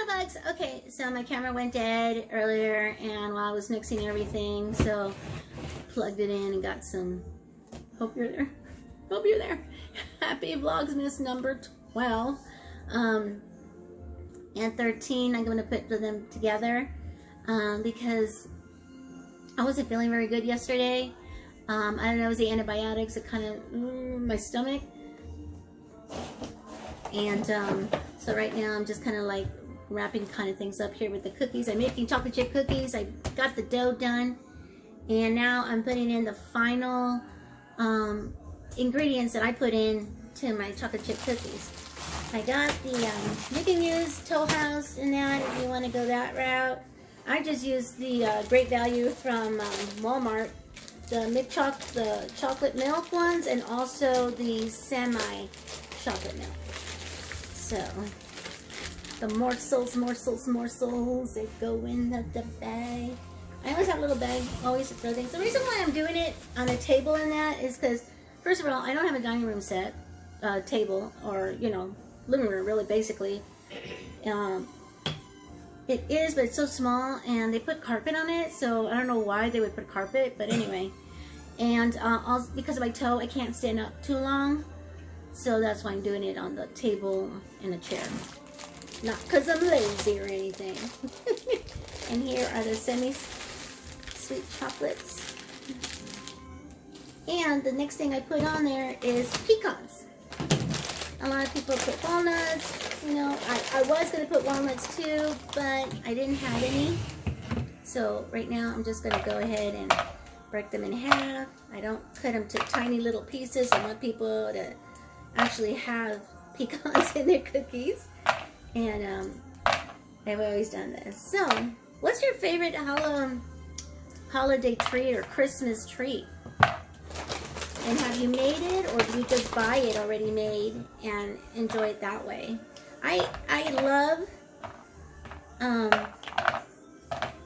Cuddlesbugs! Okay, so my camera went dead earlier and while I was mixing everything, so plugged it in and got some, hope you're there, hope you're there. Happy Vlogmas number 12 and 13. I'm going to put them together because I wasn't feeling very good yesterday. I don't know, it was the antibiotics that kind of, my stomach. And so right now I'm just kind of like wrapping kind of things up here with the cookies. I'm making chocolate chip cookies. I got the dough done. And now I'm putting in the final ingredients that I put in to my chocolate chip cookies. I got the, you can use Toll House in that if you want to go that route. I just used the Great Value from Walmart. The chocolate milk ones and also the semi-chocolate milk. So, the morsels that go in the bag. I always have a little bag, always to throw things. The reason why I'm doing it on a table in that is because, first of all, I don't have a dining room set, table, or, you know, living room, really, basically. It is, but it's so small, and they put carpet on it, so I don't know why they would put carpet, but anyway. And also, because of my toe, I can't stand up too long, so that's why I'm doing it on the table in a chair. Not because I'm lazy or anything. And here are the semi-sweet chocolates. And the next thing I put on there is pecans. A lot of people put walnuts. You know, I was going to put walnuts too, but I didn't have any. So right now I'm just going to go ahead and break them in half. I don't cut them to tiny little pieces. I want people to actually have pecans in their cookies. And I've always done this. So, what's your favorite holiday treat or Christmas treat? And have you made it, or do you just buy it already made and enjoy it that way? I love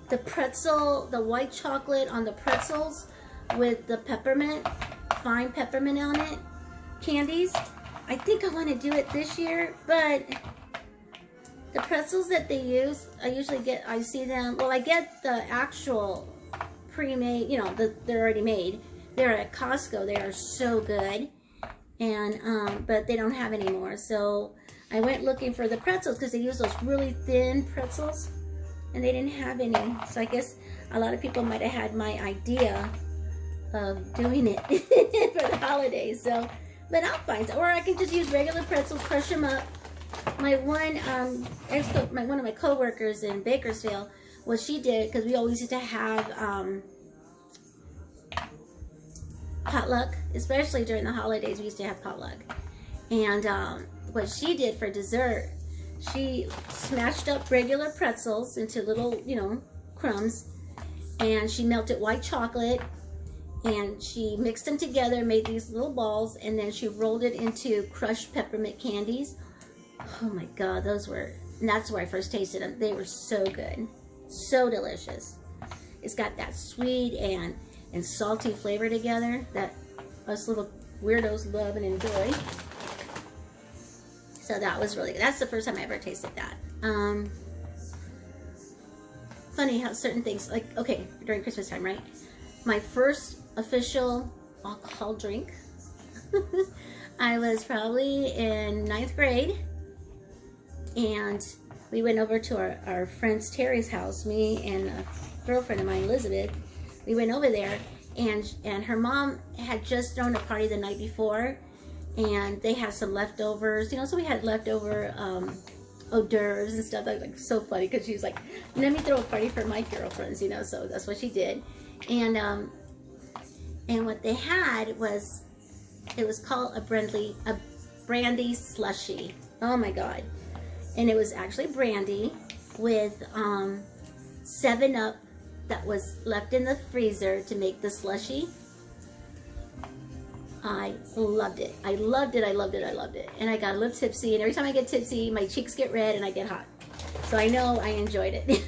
the pretzel, the white chocolate on the pretzels with the peppermint, fine peppermint on it, candies. I think I want to do it this year, but the pretzels that they use, I see them, well, I get the actual pre-made, you know, they're already made. They're at Costco. They are so good. And, but they don't have any more. So I went looking for the pretzels because they use those really thin pretzels and they didn't have any. So I guess a lot of people might have had my idea of doing it for the holidays. So, but I'll find some. Or I can just use regular pretzels, crush them up. My one, one of my coworkers in Bakersfield, what she did, because we always used to have potluck, especially during the holidays, we used to have potluck. And what she did for dessert, she smashed up regular pretzels into little, you know, crumbs, and she melted white chocolate, and she mixed them together, made these little balls, and then she rolled it into crushed peppermint candies. Oh my God, those were, and that's where I first tasted them. They were so good, so delicious. It's got that sweet and salty flavor together that us little weirdos love and enjoy. So that was really good. That's the first time I ever tasted that. Funny how certain things, like, okay, during Christmas time, right? My first official alcohol drink, I was probably in 9th grade. And we went over to our friend's Terry's house, me and a girlfriend of mine, Elizabeth. We went over there, and her mom had just thrown a party the night before, and they had some leftovers, you know, so we had leftover hors d'oeuvres and stuff. That was like so funny because she was like, let me throw a party for my girlfriends, you know, so that's what she did. And what they had was, it was called a brandy slushy. Oh my God. And it was actually brandy with 7-Up that was left in the freezer to make the slushy. I loved it. I loved it. I loved it. I loved it. And I got a little tipsy. And every time I get tipsy, my cheeks get red and I get hot. So I know I enjoyed it.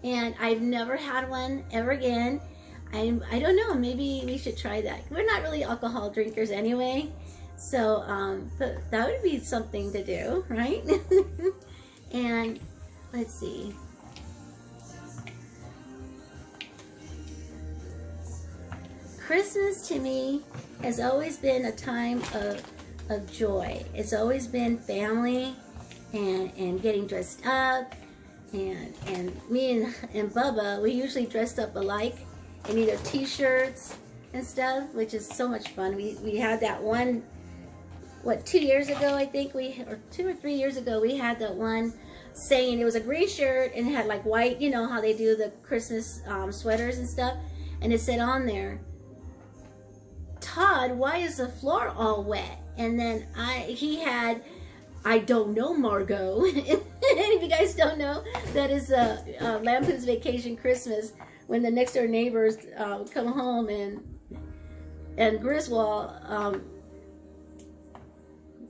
And I've never had one ever again. I don't know. Maybe we should try that. We're not really alcohol drinkers anyway. So, but that would be something to do, right? And let's see. Christmas to me has always been a time of joy. It's always been family and getting dressed up. And me and Bubba, we usually dressed up alike in either t-shirts and stuff, which is so much fun. We had that one, what, 2 years ago, I think or 2 or 3 years ago, we had that one saying, it was a green shirt and it had like white, you know how they do the Christmas sweaters and stuff, and it said on there, Todd, why is the floor all wet? And then he had, I don't know, Margot. And if you guys don't know, that is Lampoon's Vacation Christmas, when the next door neighbors come home and Griswold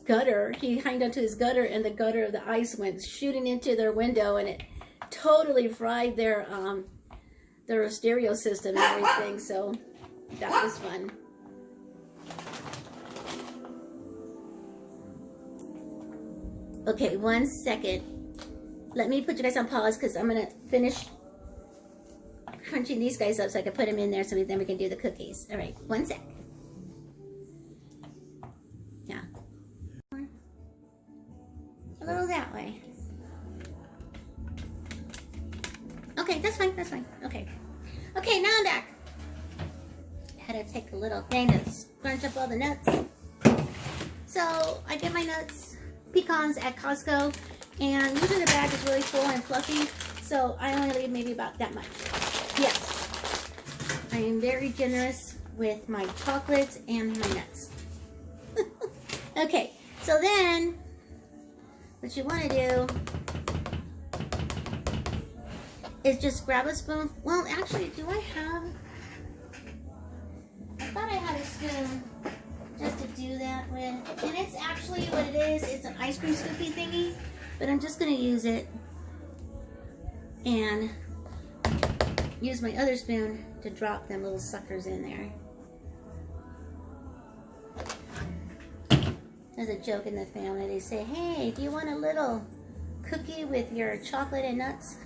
gutter, he hung onto his gutter, and the gutter of the ice went shooting into their window, and it totally fried their stereo system and everything. So that was fun. Okay, 1 second. Let me put you guys on pause because I'm gonna finish crunching these guys up so I can put them in there, so then we can do the cookies. All right, 1 sec. Yeah. A little that way. Okay, that's fine, that's fine. Okay. Okay, now I'm back. I had to take a little thing to crunch up all the nuts. So I get my nuts, pecans at Costco, and usually the bag is really full and fluffy, so I only leave maybe about that much. Yes, I am very generous with my chocolates and my nuts. Okay, so then what you want to do is just grab a spoon. Well, actually, do I have? I thought I had a spoon just to do that with, and it's actually what it is. It's an ice cream scoopy thingy, but I'm just gonna use it and use my other spoon to drop them little suckers in there. There's a joke in the family. They say, hey, do you want a little cookie with your chocolate and nuts?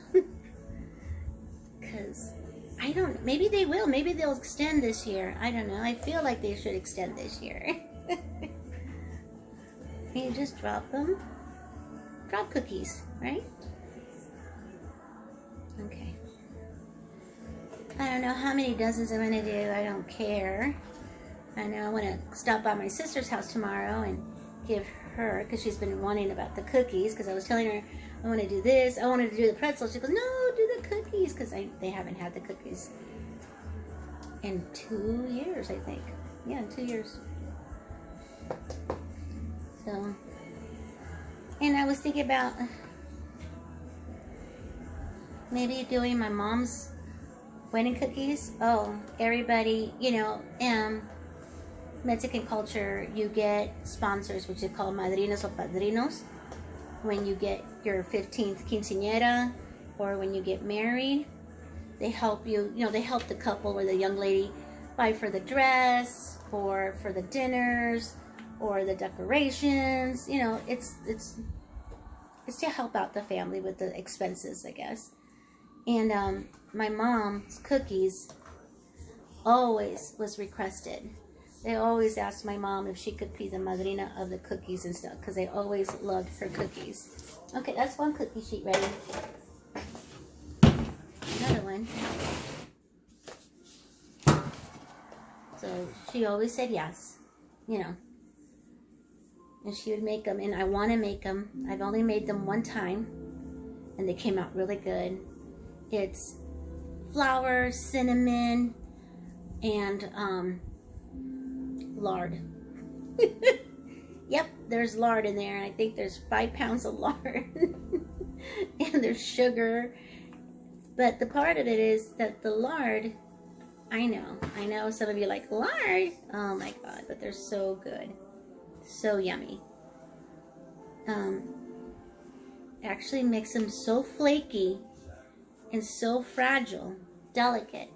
Because I don't, maybe they will. Maybe they'll extend this year. I don't know. I feel like they should extend this year. And you just drop them. Drop cookies, right? Okay. I don't know how many dozens I'm going to do. I don't care. I know I want to stop by my sister's house tomorrow and give her, because she's been wanting about the cookies, because I was telling her I want to do this. I wanted to do the pretzels. She goes, no, do the cookies, because they haven't had the cookies in 2 years, I think. Yeah, in 2 years. So, and I was thinking about maybe doing my mom's wedding cookies. Oh, everybody, you know, Mexican culture, you get sponsors, which is called madrinas or padrinos, when you get your 15th quinceañera or when you get married. They help you, you know, they help the couple or the young lady buy for the dress or for the dinners or the decorations. You know, it's to help out the family with the expenses, I guess. And my mom's cookies always was requested. They always asked my mom if she could be the madrina of the cookies and stuff, because they always loved her cookies. Okay, that's one cookie sheet ready. Another one. So she always said yes, you know. And she would make them, and I want to make them. I've only made them one time, and they came out really good. It's flour, cinnamon, and lard. Yep, there's lard in there, and I think there's 5 pounds of lard. And there's sugar. But the part of it is that the lard, I know some of you like lard. Oh my God, but they're so good. So yummy. Actually makes them so flaky and so fragile, delicate,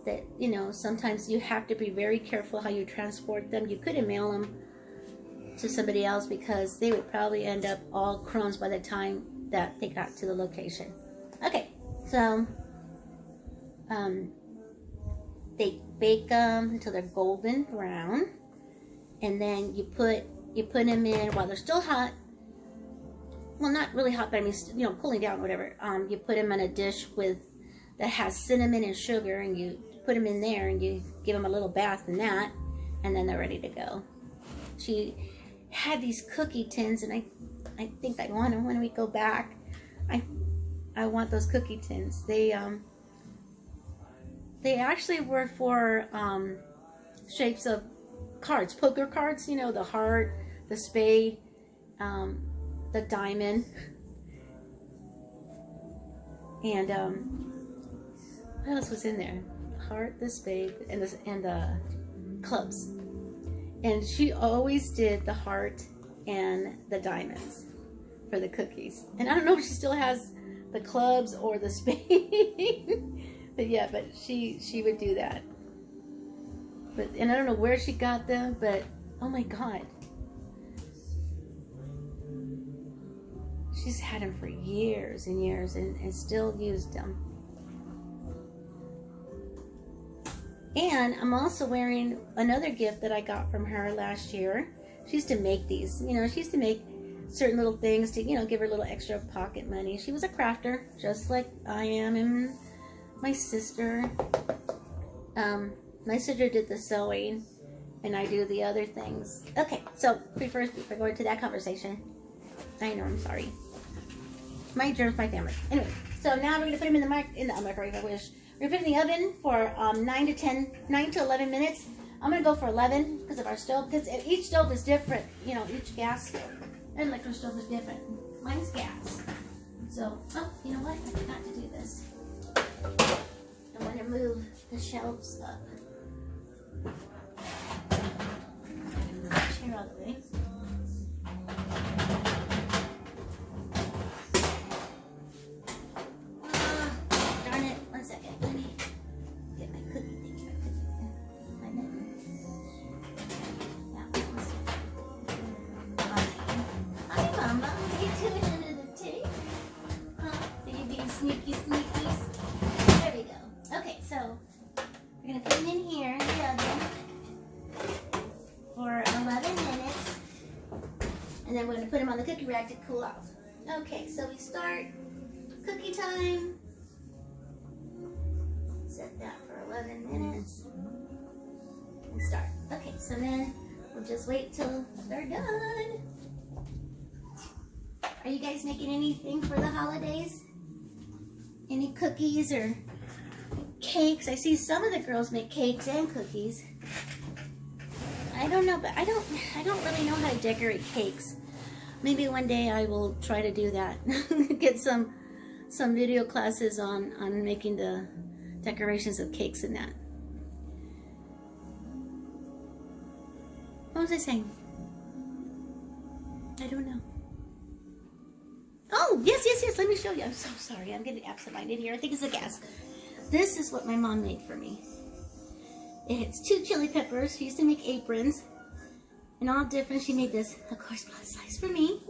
that, you know, sometimes you have to be very careful how you transport them. You couldn't mail them to somebody else because they would probably end up all crumbs by the time that they got to the location. Okay, so they bake them until they're golden brown, and then you put them in while they're still hot. Well, not really hot, but I mean, you know, cooling down, whatever. You put them in a dish that has cinnamon and sugar, and you put them in there, and you give them a little bath in that, and then they're ready to go. She had these cookie tins, and I think I want them when we go back. I want those cookie tins. They actually were for shapes of cards, poker cards. You know, the heart, the spade, the diamond, and what else was in there? Heart, the spade, and the clubs. And she always did the heart and the diamonds for the cookies. And I don't know if she still has the clubs or the spade. But yeah, but she would do that. And I don't know where she got them, but oh my God. She's had them for years and years and still used them. And I'm also wearing another gift that I got from her last year. She used to make these, you know, she used to make certain little things to, you know, give her a little extra pocket money. She was a crafter, just like I am, and my sister. My sister did the sewing, and I do the other things. Okay, so before going to that conversation, I know, I'm sorry. My germs, my family. Anyway, so now we're gonna put them in the microwave. I wish. We're gonna put them in the oven for 9 to 11 minutes. I'm gonna go for 11 because of our stove. Because each stove is different. You know, each gas and electric stove is different. Mine's gas. So, oh, you know what? I forgot to do this. I want to move the shelves up. Chair out of the way. Darn it. 1 second. Let me get my cookie thing. Hi, Mama. What are you doing under the tape? Huh? Are you being sneaky sneakies? There we go. Okay, so we're going to put them in here in the oven for 11 minutes. And then we're going to put them on the cookie rack to cool off. Okay, so we start cookie time. Set that for 11 minutes. And start. Okay, so then we'll just wait till they're done. Are you guys making anything for the holidays? Any cookies or cakes? I see some of the girls make cakes and cookies. I don't know, but I don't really know how to decorate cakes. Maybe one day I will try to do that. Get some video classes on making the decorations of cakes and that. What was I saying? I don't know. Oh, yes. Let me show you. I'm so sorry. I'm getting absent-minded here. I think it's the gas. This is what my mom made for me. It's 2 chili peppers. She used to make aprons. And all different. She made this, of course, plus size for me.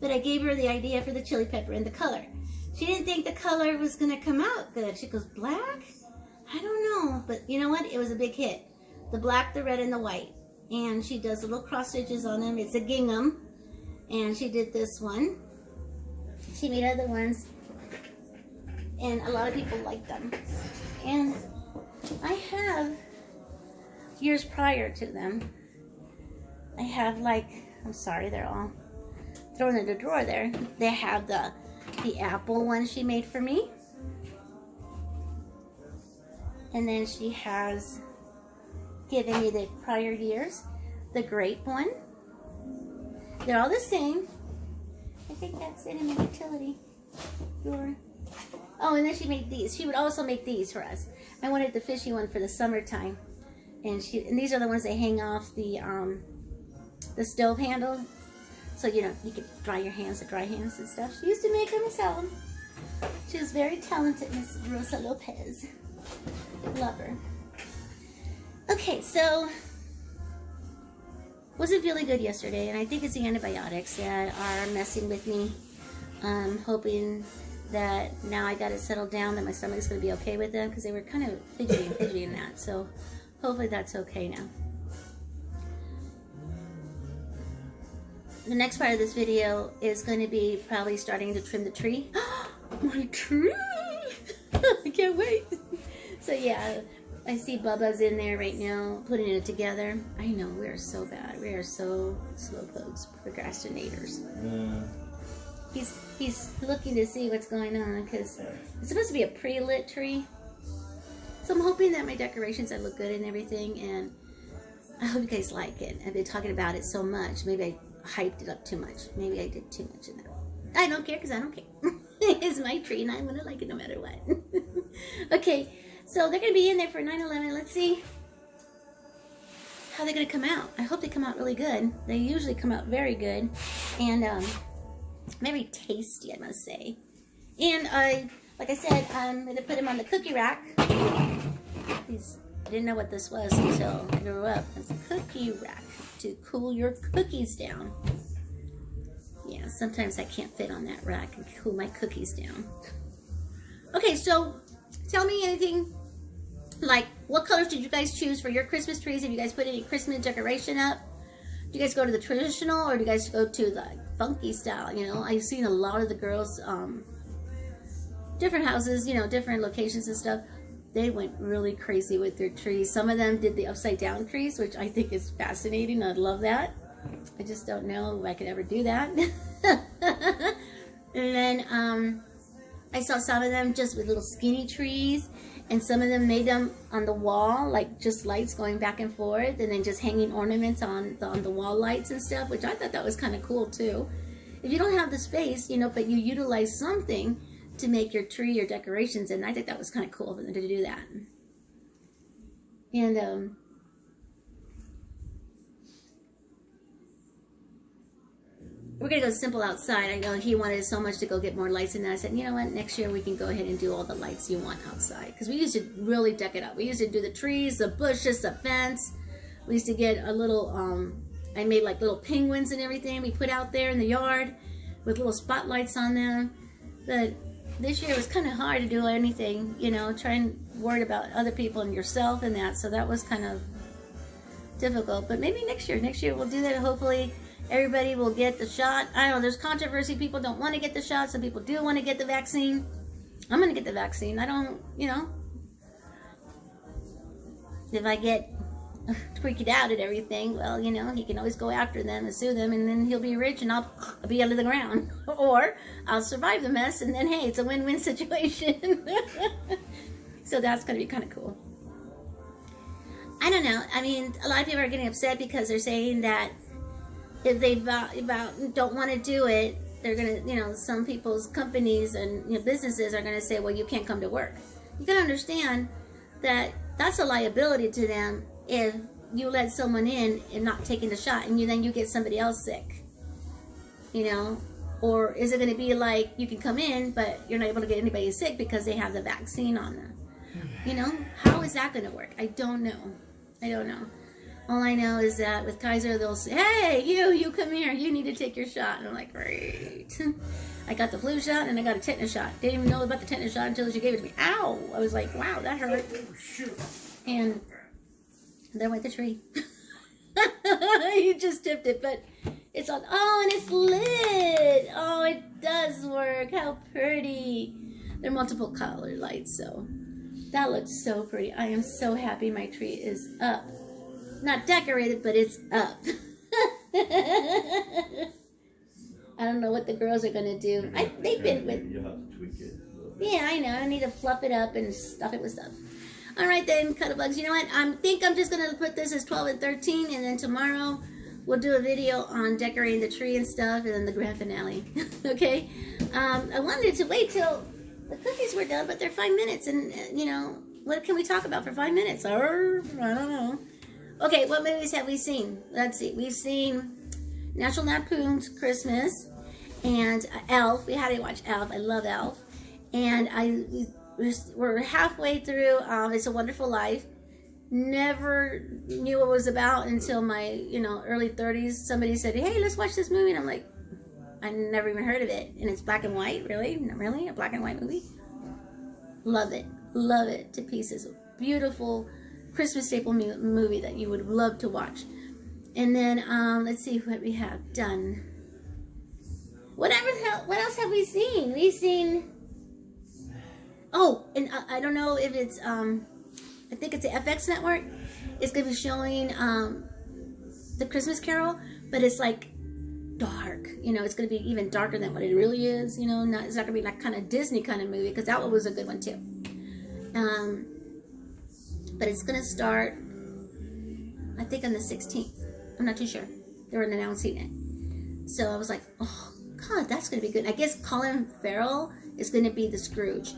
But I gave her the idea for the chili pepper and the color. She didn't think the color was going to come out good. She goes, black? I don't know. But you know what? It was a big hit. The black, the red, and the white. And she does little cross stitches on them. It's a gingham. And she did this one. She made other ones. And a lot of people like them. And I have, years prior to them, I have I'm sorry, they're all thrown in the drawer there. They have the apple one she made for me. And then she has given me the prior years, the grape one. They're all the same. I think that's it in the utility drawer. Oh, and then she made these. She would also make these for us. I wanted the fishy one for the summertime. And these are the ones that hang off the stove handle. So, you know, you could dry your hands with dry hands and stuff. She used to make them and sell them. She was very talented, Miss Rosa Lopez. Love her. Okay, so wasn't feeling good yesterday, and I think it's the antibiotics that are messing with me. I'm hoping that now I got it settled down that my stomach's going to be okay with them, because they were kind of fidgety in that. So hopefully that's okay now. The next part of this video is going to be probably starting to trim the tree. My tree! I can't wait. So yeah, I see Bubba's in there right now putting it together. I know, we are so bad. We are so slowpokes, procrastinators. He's looking to see what's going on, because it's supposed to be a pre-lit tree. So I'm hoping that my decorations look good and everything, and I hope you guys like it. I've been talking about it so much. Maybe I hyped it up too much. Maybe I did too much in that. I don't care, because I don't care. It's my tree and I'm gonna like it no matter what. Okay, so they're gonna be in there for 9/11. Let's see how they're gonna come out. I hope they come out really good. They usually come out very good, and very tasty, I must say. And like I said, I'm gonna put them on the cookie rack. I didn't know what this was until I grew up. It's a cookie rack to cool your cookies down. Yeah, sometimes I can't fit on that rack and cool my cookies down. Okay, so tell me anything, like, what colors did you guys choose for your Christmas trees? Have you guys put any Christmas decoration up? Do you guys go to the traditional, or do you guys go to the funky style? You know, I've seen a lot of the girls, different houses, you know, different locations and stuff. They went really crazy with their trees. Some of them did the upside down trees, which I think is fascinating. I love that. I just don't know if I could ever do that. And then I saw some of them just with little skinny trees, and some of them made them on the wall, like just lights going back and forth, and then just hanging ornaments on the wall lights and stuff, which I thought that was kind of cool too. If you don't have the space, you know, but you utilize something to make your tree or decorations, and I think that was kind of cool for them to do that. And we're gonna go simple outside. I know he wanted so much to go get more lights, and I said, you know what, next year we can go ahead and do all the lights you want outside, because we used to really deck it up. We used to do the trees, the bushes, the fence. We used to get a little I made like little penguins and everything we put out there in the yard with little spotlights on them. But this year it was kind of hard to do anything, you know, trying worry about other people and yourself and that, so that was kind of difficult. But maybe next year we'll do that. Hopefully everybody will get the shot. I don't know, there's controversy. People don't want to get the shot. Some people do want to get the vaccine. I'm going to get the vaccine. I don't, you know, if I get freaked out at everything, well, you know, he can always go after them and sue them, and then he'll be rich and I'll be under the ground. Or I'll survive the mess, and then, hey, it's a win-win situation. So that's going to be kind of cool. I don't know. I mean, a lot of people are getting upset because they're saying that if they don't want to do it, they're going to, you know, some people's companies and, you know, businesses are going to say, well, you can't come to work. You got to understand that that's a liability to them if you let someone in and not taking the shot, and then you get somebody else sick, you know. Or is it going to be like you can come in but you're not able to get anybody sick because they have the vaccine on them? You know, how is that going to work? I don't know. All I know is that with Kaiser, they'll say, hey, you come here, you need to take your shot. And I'm like, great. I got the flu shot and I got a tetanus shot. Didn't even know about the tetanus shot until she gave it to me. Ow! I was like, wow, that hurt. And there went the tree. You just tipped it, but it's on. Oh, and it's lit. Oh, it does work. How pretty. There are multiple color lights, so that looks so pretty. I am so happy my tree is up. Not decorated, but it's up. I don't know what the girls are gonna do. They've been with. You have to tweak it. Yeah, I know. I need to fluff it up and stuff it with stuff. All right then, Cuddlebugs. You know what? I think I'm just gonna put this as 12 and 13, and then tomorrow we'll do a video on decorating the tree and stuff, and then the grand finale. Okay? I wanted to wait till the cookies were done, but they're 5 minutes, and you know, what can we talk about for 5 minutes? Or I don't know. Okay, what movies have we seen? Let's see. We've seen National Lampoon's Christmas and Elf. We had to watch Elf. I love Elf. And we're halfway through It's a Wonderful Life. Never knew what it was about until my, you know, early 30s. Somebody said, hey, let's watch this movie. And I'm like, I never even heard of it. And it's black and white. Really? Really? A black and white movie? Love it. Love it to pieces. Beautiful Christmas staple movie that you would love to watch. And then, let's see what we have done. What else have we seen? We've seen... Oh, and I don't know if it's, I think it's the FX network. It's going to be showing the Christmas Carol, but it's like dark. You know, it's going to be even darker than what it really is. You know, it's not going to be like kind of Disney kind of movie, because that one was a good one too. But it's going to start, I think, on the 16th. I'm not too sure. They were announcing it. So I was like, oh, God, that's going to be good. I guess Colin Farrell is going to be the Scrooge.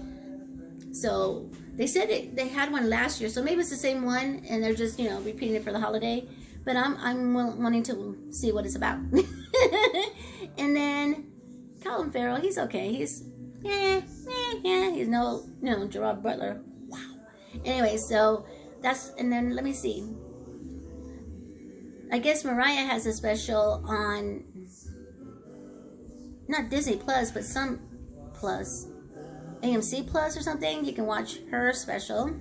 So they said they had one last year, so maybe it's the same one, and they're just, you know, repeating it for the holiday. But I'm wanting to see what it's about. And then Colin Farrell, he's okay. He's he's no Gerard Butler. Wow. Anyway, so that's, and then let me see. I guess Mariah has a special on not Disney Plus, but some Plus. AMC Plus or something. You can watch her special.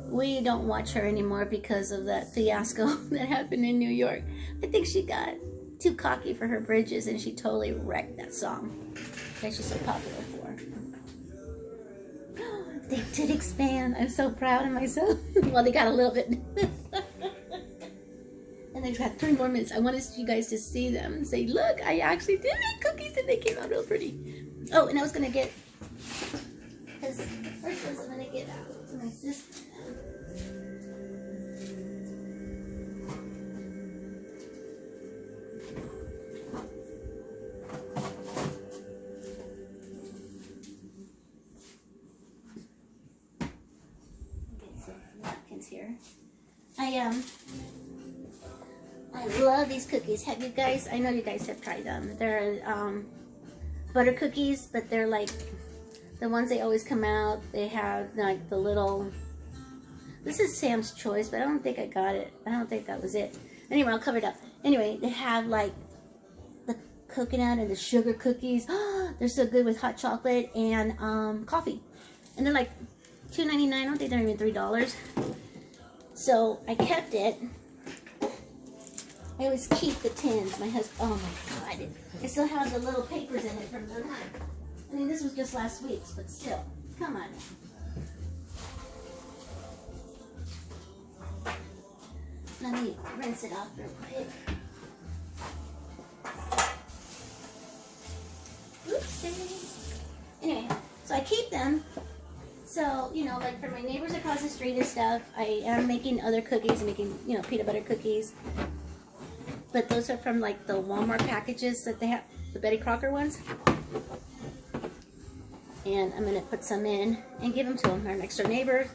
We don't watch her anymore because of that fiasco that happened in New York. I think she got too cocky for her bridges and she totally wrecked that song that she's so popular for. They did expand. I'm so proud of myself. Well, they got a little bit. And they've got 3 more minutes. I wanted you guys to see them and say, look, I actually did make cookies and they came out real pretty. Oh, and I was going to get, because first ones I'm going to get out to my sister. Get some napkins here. I love these cookies. Have you guys, I know you guys have tried them. They're butter cookies, but they're like the ones they always come out. They have like the little, this is Sam's Choice, but I don't think I got it. I don't think that was it. Anyway, I'll cover it up. Anyway, they have like the coconut and the sugar cookies. They're so good with hot chocolate and coffee. And they're like $2.99. I don't think they're even $3. So I kept it. I always keep the tins. My husband, oh my God, it still has the little papers in it from the time. I mean, this was just last week's, but still, come on. Let me rinse it off real quick. Oopsie. Anyway, so I keep them. So, you know, like for my neighbors across the street and stuff, I am making other cookies, making, you know, peanut butter cookies. But those are from like the Walmart packages that they have, the Betty Crocker ones. And I'm gonna put some in and give them to them. Our next door neighbor,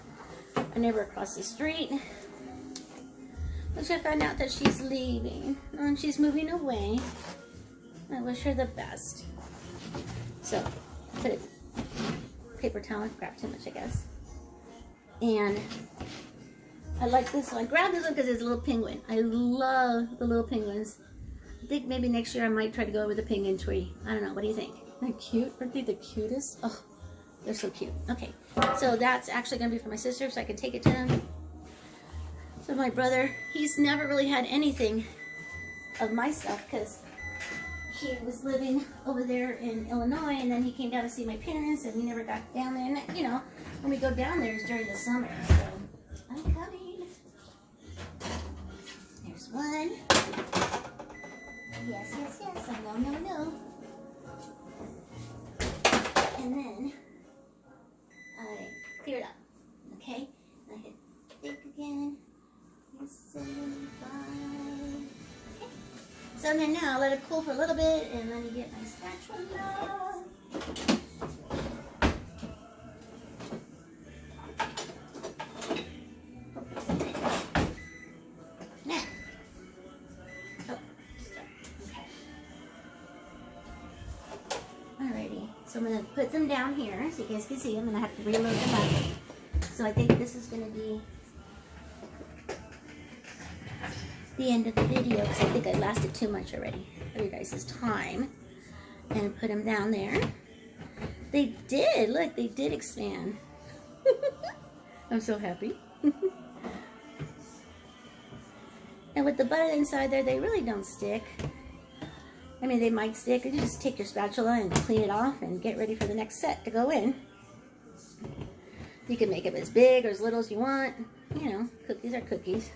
a neighbor across the street. Which I found out that she's leaving and she's moving away. I wish her the best. So, I put a paper towel, grabbed too much, I guess. And I like this one. I grabbed this one because it's a little penguin. I love the little penguins. I think maybe next year I might try to go with the penguin tree. I don't know. What do you think? They're cute. Aren't they the cutest? Oh, they're so cute. Okay. So that's actually going to be for my sister so I can take it to him. So my brother, he's never really had anything of my stuff because he was living over there in Illinois and then he came down to see my parents and we never got down there. And, you know, when we go down there it's during the summer. So I'm coming. There's one. Yes, yes, yes. I know, no, no. And then I clear it up. Okay? I hit think again. 75. Okay. So then now let it cool for a little bit and let me get my spatula. So I'm going to put them down here so you guys can see them, and I have to reload them up. So I think this is going to be the end of the video because I think I lasted too much already for you guys' time. and put them down there. They did. Look, they did expand. I'm so happy. And with the butter inside there, they really don't stick. I mean, they might stick. You just take your spatula and clean it off and get ready for the next set to go in. You can make them as big or as little as you want. You know, cookies are cookies.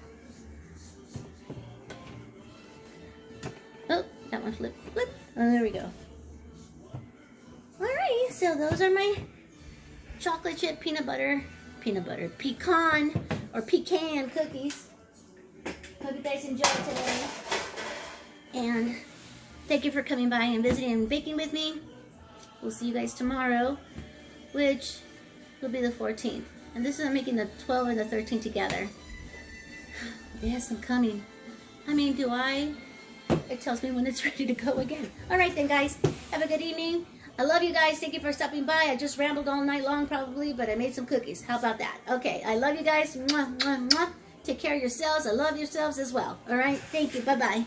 Oh, that one flipped. Flip. Oh, there we go. Alrighty, so those are my chocolate chip peanut butter, pecan or pecan cookies. Hope you guys enjoyed today. And thank you for coming by and visiting and baking with me. We'll see you guys tomorrow, which will be the 14th. And this is I'm making the 12 and the 13 together. Yes, I'm coming. I mean, do I? It tells me when it's ready to go again. All right then, guys. Have a good evening. I love you guys. Thank you for stopping by. I just rambled all night long probably, but I made some cookies. How about that? Okay, I love you guys. Mwah, mwah, mwah. Take care of yourselves. I love yourselves as well. All right? Thank you. Bye-bye.